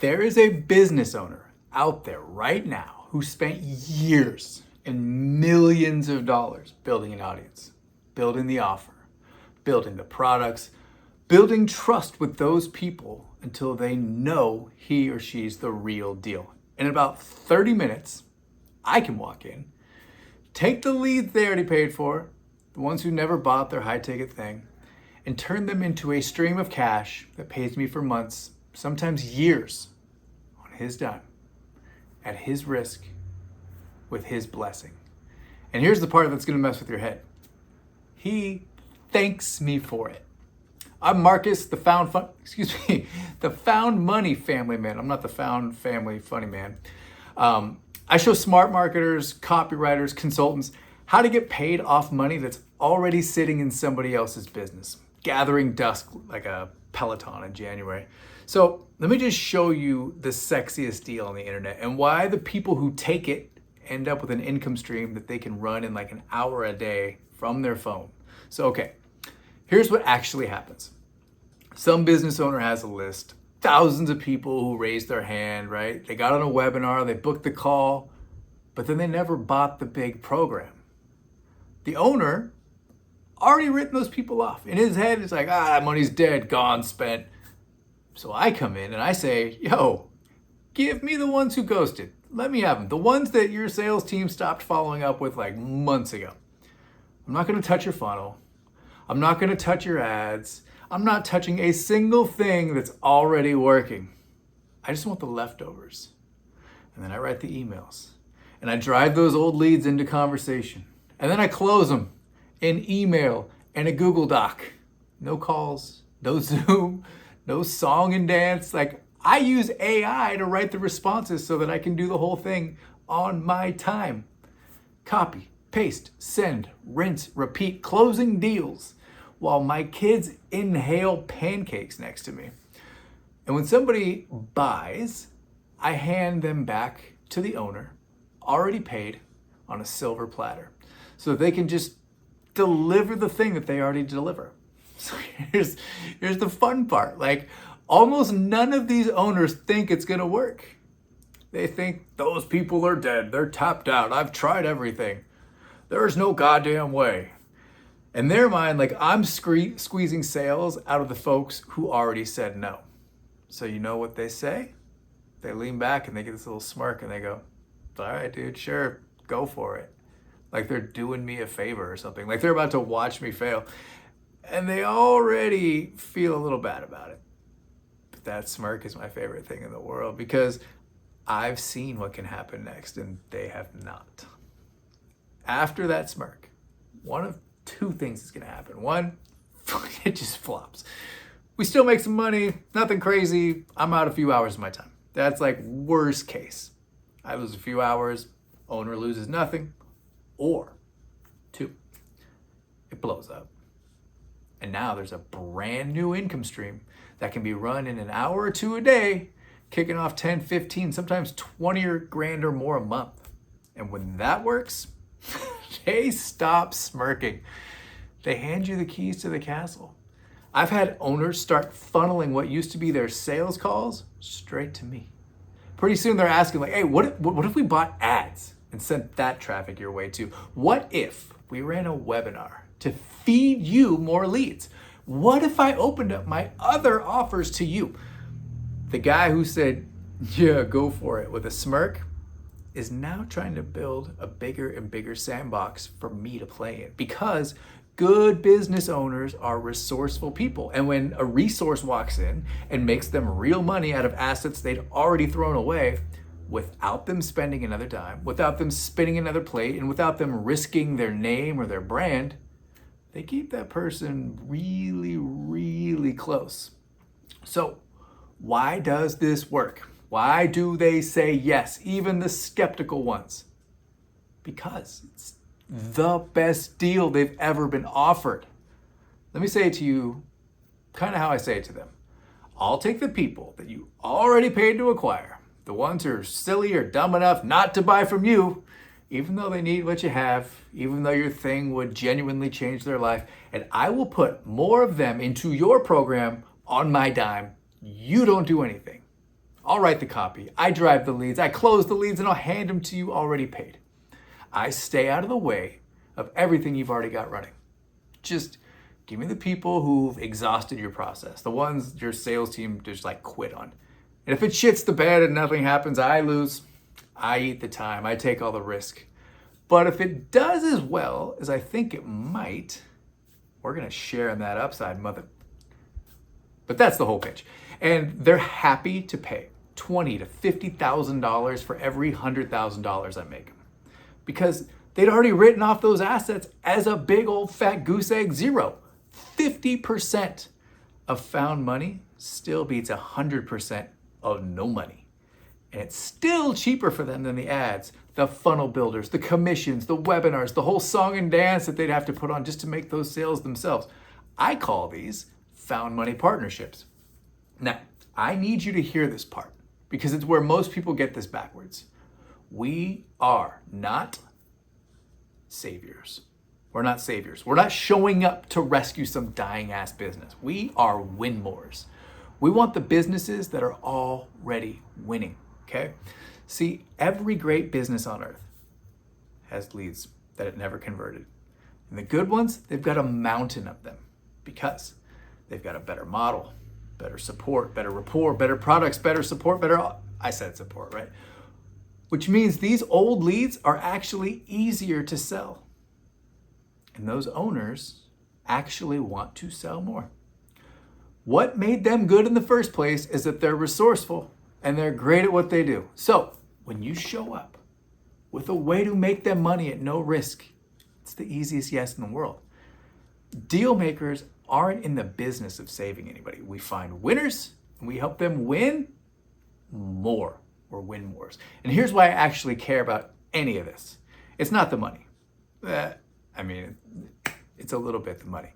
There is a business owner out there right now who spent years and millions of dollars building an audience, building the offer, building the products, building trust with those people until they know he or she's the real deal. In about 30 minutes, I can walk in, take the leads they already paid for, the ones who never bought their high-ticket thing, and turn them into a stream of cash that pays me for months, sometimes years, on his dime, at his risk, with his blessing. And here's the part that's gonna mess with your head. He thanks me for it. I'm Marcus, the found money family man. I'm not the found family funny man. I show smart marketers, copywriters, consultants how to get paid off money that's already sitting in somebody else's business, gathering dust like a Peloton in January. So let me just show you the sexiest deal on the internet and why the people who take it end up with an income stream that they can run in like an hour a day from their phone. So, okay, here's what actually happens. Some business owner has a list, thousands of people who raised their hand, right? They got on a webinar, they booked the call, but then they never bought the big program. The owner already written those people off. In his head, it's like, money's dead, gone, spent. So I come in and I say, yo, give me the ones who ghosted. Let me have them. The ones that your sales team stopped following up with like months ago. I'm not gonna touch your funnel. I'm not gonna touch your ads. I'm not touching a single thing that's already working. I just want the leftovers. And then I write the emails. And I drive those old leads into conversation. And then I close them in email and a Google Doc. No calls, no Zoom, no song and dance. Like, I use AI to write the responses so that I can do the whole thing on my time. Copy, paste, send, rinse, repeat, closing deals while my kids inhale pancakes next to me. And when somebody buys, I hand them back to the owner, already paid, on a silver platter, so that they can just deliver the thing that they already deliver. So here's the fun part. Like, almost none of these owners think it's gonna work. They think those people are dead, they're tapped out, I've tried everything. There's no goddamn way. In their mind, like, I'm squeezing sales out of the folks who already said no. So you know what they say? They lean back and they get this little smirk and they go, all right, dude, sure, go for it. Like they're doing me a favor or something. Like they're about to watch me fail. And they already feel a little bad about it. But that smirk is my favorite thing in the world because I've seen what can happen next and they have not. After that smirk, one of two things is gonna happen. One, it just flops. We still make some money, nothing crazy. I'm out a few hours of my time. That's like worst case. I lose a few hours, owner loses nothing. Or two, it blows up. And now there's a brand new income stream that can be run in an hour or two a day, kicking off 10, 15, sometimes 20 grand or more a month. And when that works, they stop smirking. They hand you the keys to the castle. I've had owners start funneling what used to be their sales calls straight to me. Pretty soon they're asking like, hey, what if we bought ads and sent that traffic your way too? What if we ran a webinar to feed you more leads? What if I opened up my other offers to you? The guy who said, yeah, go for it with a smirk is now trying to build a bigger and bigger sandbox for me to play in because good business owners are resourceful people. And when a resource walks in and makes them real money out of assets they'd already thrown away, without them spending another dime, without them spinning another plate, and without them risking their name or their brand, they keep that person really, really close. So why does this work? Why do they say yes, even the skeptical ones? Because it's the best deal they've ever been offered. Let me say it to you kind of how I say it to them. I'll take the people that you already paid to acquire, the ones who are silly or dumb enough not to buy from you, even though they need what you have, even though your thing would genuinely change their life, and I will put more of them into your program on my dime. You don't do anything. I'll write the copy. I drive the leads. I close the leads and I'll hand them to you already paid. I stay out of the way of everything you've already got running. Just give me the people who've exhausted your process, the ones your sales team just like quit on. And if it shits the bed and nothing happens, I lose. I eat the time. I take all the risk. But if it does as well as I think it might, we're going to share in that upside, mother. But that's the whole pitch. And they're happy to pay $20,000 to $50,000 for every $100,000 I make them. Because they'd already written off those assets as a big old fat goose egg zero. 50% of found money still beats 100% of no money. And it's still cheaper for them than the ads, the funnel builders, the commissions, the webinars, the whole song and dance that they'd have to put on just to make those sales themselves. I call these found money partnerships. Now, I need you to hear this part because it's where most people get this backwards. We are not saviors. We're not saviors. We're not showing up to rescue some dying ass business. We are win mores. We want the businesses that are already winning, okay? See, every great business on earth has leads that it never converted. And the good ones, they've got a mountain of them because they've got a better model, better support, better rapport, better products, better support, I said support, right? Which means these old leads are actually easier to sell. And those owners actually want to sell more. What made them good in the first place is that they're resourceful and they're great at what they do. So when you show up with a way to make them money at no risk, it's the easiest yes in the world. Deal makers aren't in the business of saving anybody. We find winners and we help them win more or win mores. And here's why I actually care about any of this. It's not the money. It's a little bit the money.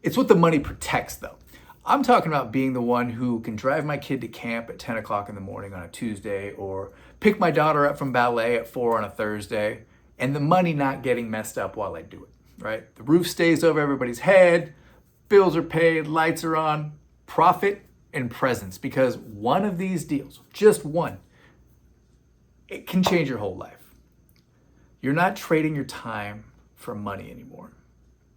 It's what the money protects though. I'm talking about being the one who can drive my kid to camp at 10 o'clock in the morning on a Tuesday or pick my daughter up from ballet at 4 on a Thursday and the money not getting messed up while I do it, right? The roof stays over everybody's head, bills are paid, lights are on, profit and presence, because one of these deals, just one, it can change your whole life. You're not trading your time for money anymore.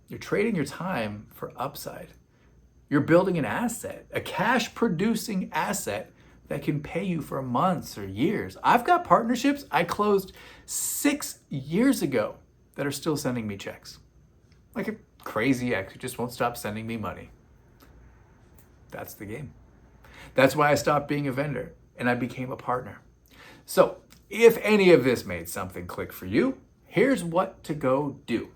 You're trading your time for upside. You're building an asset, a cash producing asset that can pay you for months or years. I've got partnerships I closed 6 years ago that are still sending me checks. Like a crazy ex who just won't stop sending me money. That's the game. That's why I stopped being a vendor and I became a partner. So if any of this made something click for you, here's what to go do.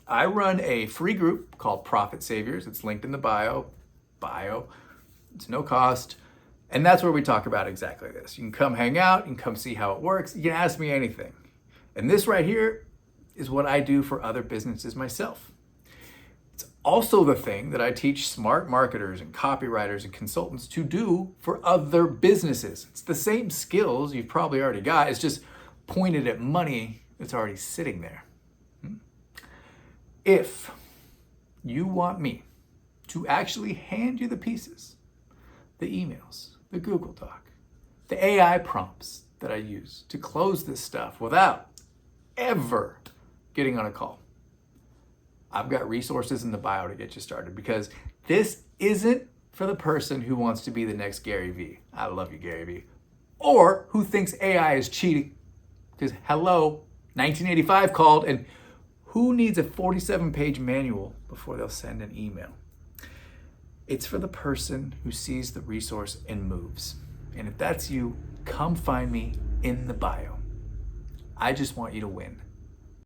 I run a free group called Profit Saviors. It's linked in the bio. It's no cost. And that's where we talk about exactly this. You can come hang out, you can come see how it works. You can ask me anything. And this right here is what I do for other businesses myself. It's also the thing that I teach smart marketers and copywriters and consultants to do for other businesses. It's the same skills you've probably already got. It's just pointed at money that's already sitting there. If you want me to actually hand you the pieces, the emails, the Google Doc, the AI prompts that I use to close this stuff without ever getting on a call, I've got resources in the bio to get you started, because this isn't for the person who wants to be the next Gary Vee. I love you, Gary Vee. Or who thinks AI is cheating. Because 1985 called, and who needs a 47-page manual before they'll send an email? It's for the person who sees the resource and moves. And if that's you, come find me in the bio. I just want you to win.